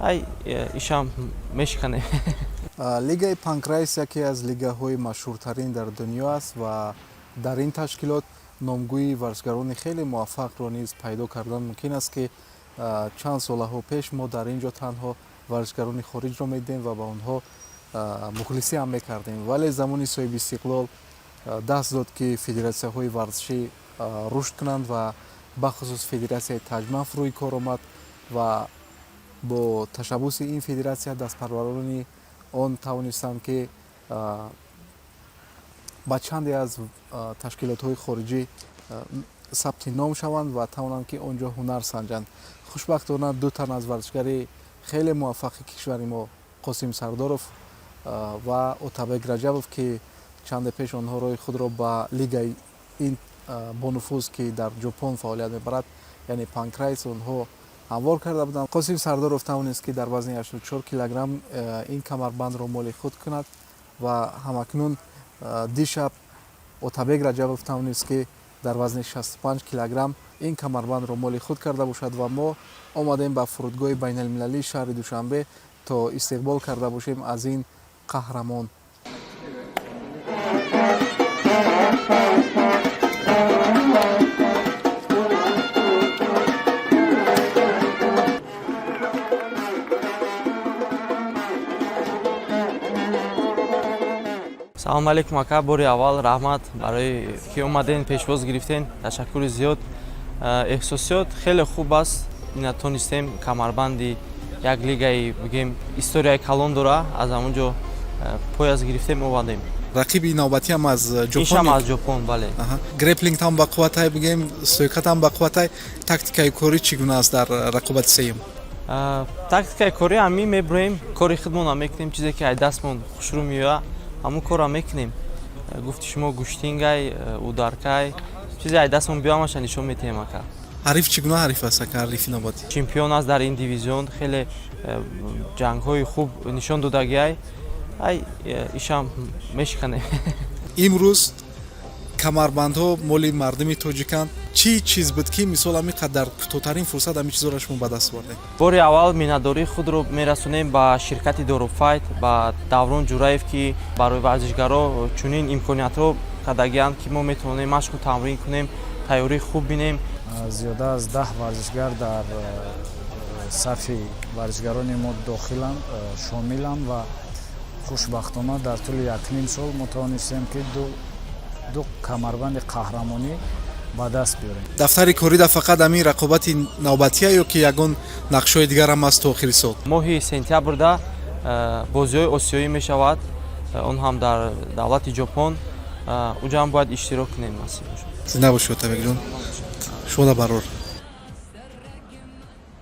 ай ишам мешикане. лигаи панкрайс яке аз лигаҳои машҳуртарин дар дунё аст ва дар ин ташкилот номгӯи варзишгарони хеле муваффақро низ пайдо кардан мумкин аст ки чанд солаҳо пеш мо дар ин ҷо танҳо варзишгарони хориҷро медидем ва ба онҳо мухлисиам мекардем, вале замони соҳиби истиқлол даст дод ки федератсияҳои варзишӣ рушд кунанд ва бахусус федератсияи таҷмаф рӯи кор омад ва бо ташаббуси ин федератсия дастпарварони он тавонистанд ки ба чанде аз ташкилотҳои хориҷӣ сабти ном шаванд ва тавонанд ки он ҷо ҳунар санҷанд. хушбахтона ду тан аз варзишгари хеле муваффақи кишвари мо қосим сардоров ва отабек раҷабов ки чанде пеш онҳо роҳи худро ба лигаи ин бонуфуз ки дар ҷопон фаъолият мебарад яъне панкрайс онҳо ҳамвор карда буданд. қосим сардоров тавонист ки дар вазни 84 килограмм ин камарбандро моли худ кунад ва ҳамакнун дишаб отабек раҷабов тавонист ки дар вазни 65 килограмм ин камарбандро моли худ карда бошад ва мо омадем ба фурудгоҳи байналмилалии шаҳри душанбе то истиқбол карда бошем аз ин қаҳрамон. салому алейкум ака, бори аввал раҳмат барои ки омаден пешвоз гирифтен, ташаккури зиёд. эҳсосиёт хеле хуб аст, ина тонистем камарбанди як лигаи бигем историяи калон дора, аз ҳамон ҷо пояс гирифтем овардем. рақиби навбатиам аз ишам аз ҷопон, бале. греплингтам ба қувватай бигем, стойкатам ба қувватай. тактикаи корӣ чӣ гуна аст дар рақобати сеюм? тактикаи корӣ ҳамин мебурем, кори худмонам мекунем, чизе ки ай дастмон хушрӯ меояд ҳамун корам мекунем. гуфти шумо гӯштингай, ударкай, чизе ай дастмон биёмаша нишон метиҳем ака. ҳариф чӣ гуна ҳариф аст ака? ҳарифи навбатӣ чемпион аст дар ин дивизион, хеле ҷангҳои хуб нишон додагиай, ай ишам мешикане. имрӯз камарбандҳо моли мардуми тоҷиканд. чӣ чиз буд ки мисол ҳамин қадар дар кӯтоҳтарин фурсат ҳамин чизоро шумо ба даст овардед? бори аввал миннатдории худро мерасонем ба ширкати Дорофайт, ба Даврон Ҷураев ки барои варзишгаро чунин имкониятро кардагианд ки мо метавонем машқу тамрин кунем, тайёрии хуб бинем. зиёда аз 10 варзишгар дар сафи варзишгарони мо дохиланд, шомиланд ва хушбахтона дар тӯли якним сол мо тавонистем ки ду камарбанди қаҳрамонӣ ба даст биёрем. дафтари корида фақат ҳамин рақобати навбатия ё ки ягон нақшҳои дигарам аст то охири сол? моҳи сентябрда бозиҳои осиёӣ мешавад, он ҳам дар давлати ҷопон, уҷам бояд иштирок кунем. зинда бошед отабекҷон, шода барор.